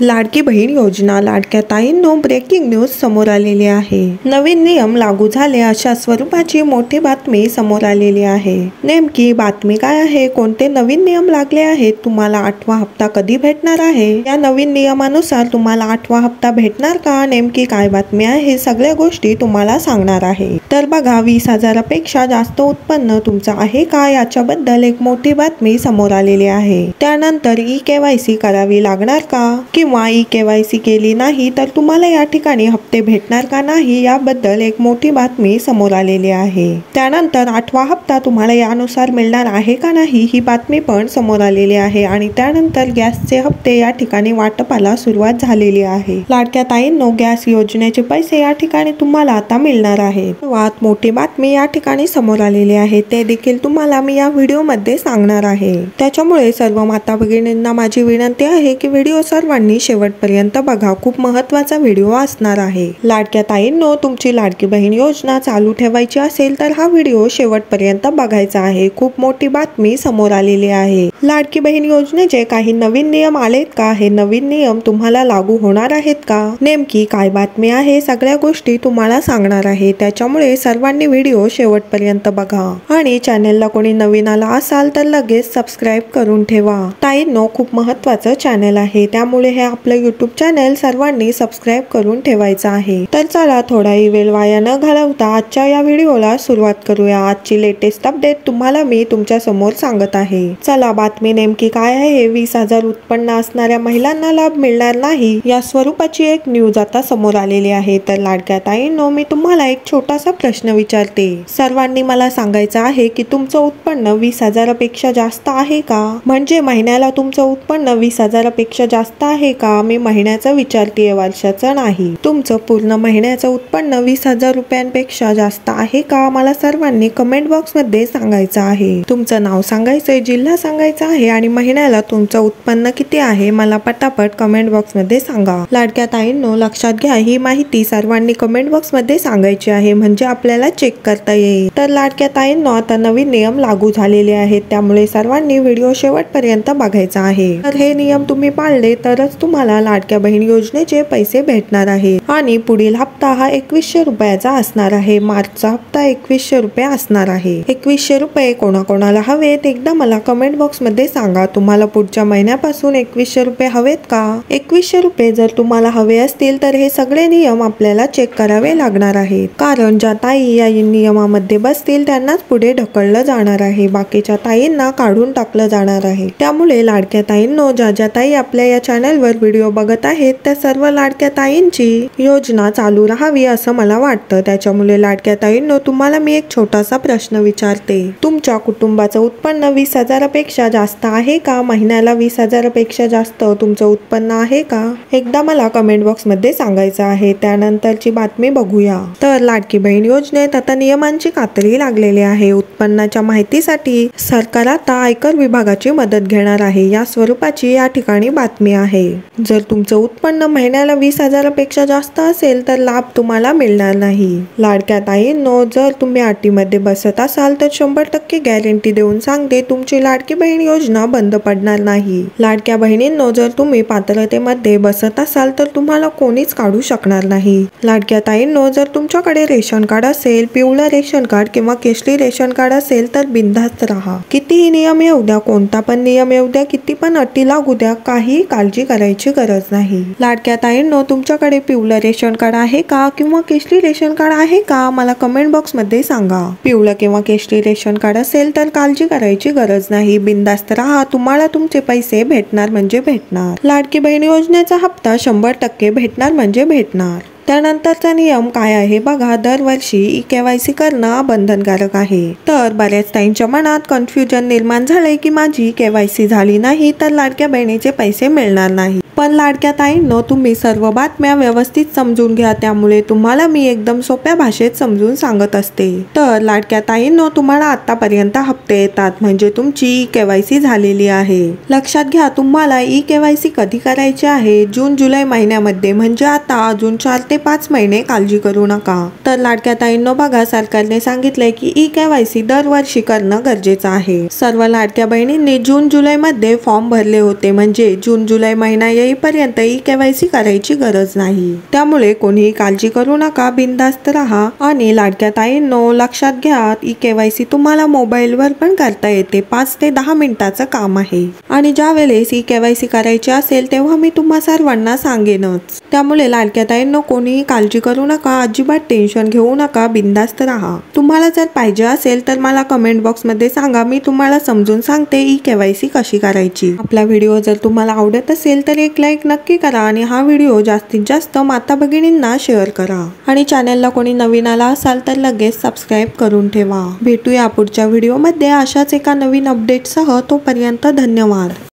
लाडकी बहीण योजना लाडक्या ताईंनो breaking news समोर आलेली आहे। नवीन नियम लागू झाले अशा स्वरूपाची मोठी बातमी समोर आलेली आहे। नेमकी बातमी काय आहे, कोणते नवीन नियम लागले आहेत, तुम्हाला 8वा हप्ता कधी भेटणार आहे, या नवीन नियमानुसार तुम्हाला 8वा हप्ता भेटणार का, नेमकी काय बातमी आहे, सगळ्या गोष्टी तुम्हाला सांगणार आहे। तर बघा, 20,000पेक्षा जास्त उत्पन्न तुमचं आहे का, याच्याबद्दल एक मोठी बातमी समोर आलेली आहे। त्यानंतर ई-केवायसी करावी लागणार का, किंवा ई-केवायसी केली नाही तर तुम्हाला या ठिकाणी हप्ते भेटणार का नाही, याबद्दल एक मोठी बातमी समोर आलेली आहे। त्यानंतर 8वा हप्ता तुम्हाला यानुसार मिळणार आहे का नाही, ही बातमी पण समोर आलेली आहे। आणि त्यानंतर गॅसचे हप्ते या ठिकाणी वाटपाला सुरुवात झालेली आहे। लाडक्या ताईंनो, गॅस योजनेचे पैसे या ठिकाणी तुम्हाला आता मिळणार आहेत। सर्वात मोठी बातमी या ठिकाणी समोर आलेली आहे, ते देखील तुम्हाला मी या व्हिडिओ मध्ये सांगणार आहे। त्याच्यामुळे सर्व माता भगिनींना माझी विनंती आहे की व्हिडिओ सर्वांनी शेवटपर्यंत बघा, खूप महत्त्वाचा व्हिडिओ असणार आहे। लाडक्या ताईंनो, तुमची लाडकी बहीण योजना चालू ठेवायची असेल तर हा व्हिडिओ शेवटपर्यंत बघायचा आहे। खूप मोठी बातमी समोर आलेली आहे। लाडकी बहीण योजनेचे काही नवीन नियम आलेत का, हे नवीन नियम तुम्हाला लागू होणार आहेत का, नेमकी काय बातमी आहे, सगळ्या गोष्टी तुम्हाला सांगणार आहे। त्याच्यामुळे सर्वांनी व्हिडिओ शेवटपर्यंत बघा आणि चॅनलला कोणी नवीन आला असाल तर लगेच सबस्क्राईब करून ठेवा। ताईंनो, खूप महत्त्वाचं चॅनल आहे, त्यामुळे हे आपलं यूट्यूब चॅनल सर्वांनी सबस्क्राईब करून ठेवायचं आहे। तर चला, थोडाही वेळ वाया न घालवता आजच्या या व्हिडिओला सुरुवात करूया। आजची लेटेस्ट अपडेट तुम्हाला मी तुमच्या समोर सांगत आहे। चला, बातमी नेमकी काय आहे। 20,000 उत्पन्न असणाऱ्या महिलांना लाभ मिळणार नाही, या स्वरूपाची एक न्यूज आता समोर आलेली आहे। तर लाडक्या ताईंनो, मी तुम्हाला एक छोटासा प्रश्न विचारते, सर्वांनी मला सांगायचं आहे की तुमचं उत्पन्न 20,000पेक्षा जास्त आहे का, म्हणजे महिन्याला तुमचं उत्पन्न 20,000पेक्षा जास्त आहे का, मी महिन्याचं विचारतीये, वर्षाचं नाही। तुमचं पूर्ण महिन्याचं उत्पन्न 20,000 रुपयांपेक्षा जास्त आहे का, मला सर्वांनी कमेंट बॉक्स मध्ये सांगायचं आहे। तुमचं नाव सांगायचंय, जिल्हा सांगायचा आहे आणि महिन्याला तुमचं उत्पन्न किती आहे मला पटापट कमेंट बॉक्स मध्ये सांगा। लाडक्या ताईंनो, लक्षात घ्या, ही माहिती सर्वांनी कमेंट बॉक्स मध्ये सांगायची आहे, म्हणजे आपल्याला चेक करता येईल। तर लाडक्या ताईंनो, आता नवीन नियम लागू झालेले आहेत, त्यामुळे सर्वांनी व्हिडिओ शेवटपर्यंत बघायचा आहे। तर हे नियम तुम्ही पाळले तरच तुम्हाला लाडक्या बहीण योजनेचे पैसे भेटणार आहेत। आणि पुढील हप्ता हा 2100 रुपयाचा असणार आहे। मार्चचा हप्ता 2100 रुपये असणार आहे। 2100 रुपये कोणाकोणाला हवेत, एकदा मला कमेंट बॉक्स मध्ये सांगा। तुम्हाला पुढच्या महिन्यापासून 2100 रुपये हवेत का, 2100 रुपये जर तुम्हाला हवे असतील तर हे सगळे नियम आपल्याला चेक करावे लागणार आहेत, कारण ज्या ताई या नियमामध्ये बसतील त्यांनाच पुढे ढकललं जाणार आहे, बाकीच्या ताईंना काढून टाकलं जाणार आहे। त्यामुळे लाडक्या ताईंनो, ज्या ताई आपल्या या चॅनलवर व्हिडिओ बघत आहेत त्या सर्व लाडक्या ताईंची योजना चालू राहावी असं मला वाटतं। त्याच्यामुळे लाडक्या ताईंनो, तुम्हाला मी एक छोटासा प्रश्न विचारते, तुमच्या कुटुंबाचं उत्पन्न 20,000पेक्षा जास्त आहे का, महिन्याला 20,000पेक्षा जास्त तुमचं उत्पन्न आहे का, एकदा मला कमेंट बॉक्स मध्ये सांगायचं आहे। त्यानंतरची बातमी बघूया। तर लाडकी बहीण योजनेत आता नियमांची कात्री लागलेली आहे। उत्पन्नाच्या माहितीसाठी सरकार आता आयकर विभागाची मदत घेणार आहे, या स्वरूपाची या ठिकाणी बातमी आहे। जर तुमचं उत्पन्न महिन्याला 20,000पेक्षा जास्त असेल तर लाभ तुम्हाला मिळणार नाही। लाडक्या ताईंनो, जर तुम्ही अटीमध्ये बसत असाल तर 100% गॅरंटी देऊन सांगते, तुमची लाडकी बहीण योजना बंद पडणार नाही। लाडक्या बहिणींनो, जर तुम्ही पात्रतेमध्ये बसत असाल तर तुम्हाला कोणीच काढू शकणार नाही। लाडक्या ताईंनो, जर तुमच्याकडे रेशन कार्ड असेल, पिवळं रेशन कार्ड किंवा केशरी रेशन कार्ड असेल तर बिनधास्त राहा। कितीही नियम येऊ द्या, कोणता पण नियम येऊ द्या, किती पण अटी लागू द्या, काही काळजी करायची गरज नाही। लाडक्या ताईंनो, तुमच्याकडे पिवळं रेशन कार्ड आहे का किंवा केशरी रेशन कार्ड आहे का, मला कमेंट बॉक्स मध्ये सांगा। पिवळं किंवा केशरी रेशन कार्ड असेल तर काळजी करायची गरज नाही, बिनधास्त राहा, तुम्हाला तुमचे पैसे भेटणार म्हणजे भेटणार। लाडकी बहीण योजनेचा हप्ता 100% भेटणार म्हणजे भेटणार। त्यानंतरचा नियम काय आहे बघा, दरवर्षी ई-केवायसी करणं बंधनकारक आहे। तर बऱ्याच ताईंच्या मनात कन्फ्युजन निर्माण झालंय की माझी केवायसी झाली नाही तर लाडक्या बहिणीचे पैसे मिळणार नाही। पण लाडक्या ताईंनो, तुम्ही सर्व बातम्या व्यवस्थित समजून घ्या, त्यामुळे तुम्हाला मी एकदम सोप्या भाषेत समजून सांगत असते। तर लाडक्या ताईंनो, तुम्हाला आतापर्यंत हप्ते येतात म्हणजे तुमची ई-केवायसी झालेली आहे। लक्षात घ्या, तुम्हाला ई-केवायसी कधी करायची आहे, जून जुलै महिन्यामध्ये, म्हणजे आता अजून 4 ते 5 महिने काळजी करू नका। तर लाडक्या ताईंनो बघा, सरकारने सांगितलंय की ई-KYC दरवर्षी करणं गरजेचं आहे। सर्व लाडक्या बहिणींनी जून-जुलै मध्ये फॉर्म भरले होते, म्हणजे जून-जुलै महिना येईपर्यंत ई-KYC करायची गरज नाही। त्यामुळे कोणीही काळजी करू नका, बिनधास्त राहा। आणि लाडक्या ताईंनो लक्षात घ्या, ई-KYC तुम्हाला मोबाईलवर पण करता येते। 5 ते 10 मिनिटाचं काम आहे। आणि ज्या वेळेस ई-KYC करायची असेल तेव्हा मी तुम्हा सर्वांना सांगेनच। त्यामुळे लाडक्या ताईंनो कोणीही काळजी करू नका, अजिबात टेन्शन घेऊ नका, बिनधास्त राहा। तुम्हाला जर पाहिजे असेल तर मला कमेंट बॉक्स मध्ये सांगा, मी तुम्हाला समजून सांगते ई-KYC कशी करायची। आपला व्हिडिओ जर तुम्हाला आवडत असेल तर एक लाईक नक्की करा आणि हा व्हिडिओ जास्तीत जास्त माता भगिनींना शेअर करा। आणि चॅनलला कोणी नवीन आला असाल तर लगेच सबस्क्राईब करून ठेवा। भेटूया पुढच्या व्हिडिओमध्ये अशाच एका नवीन अपडेटसह। तोपर्यंत धन्यवाद।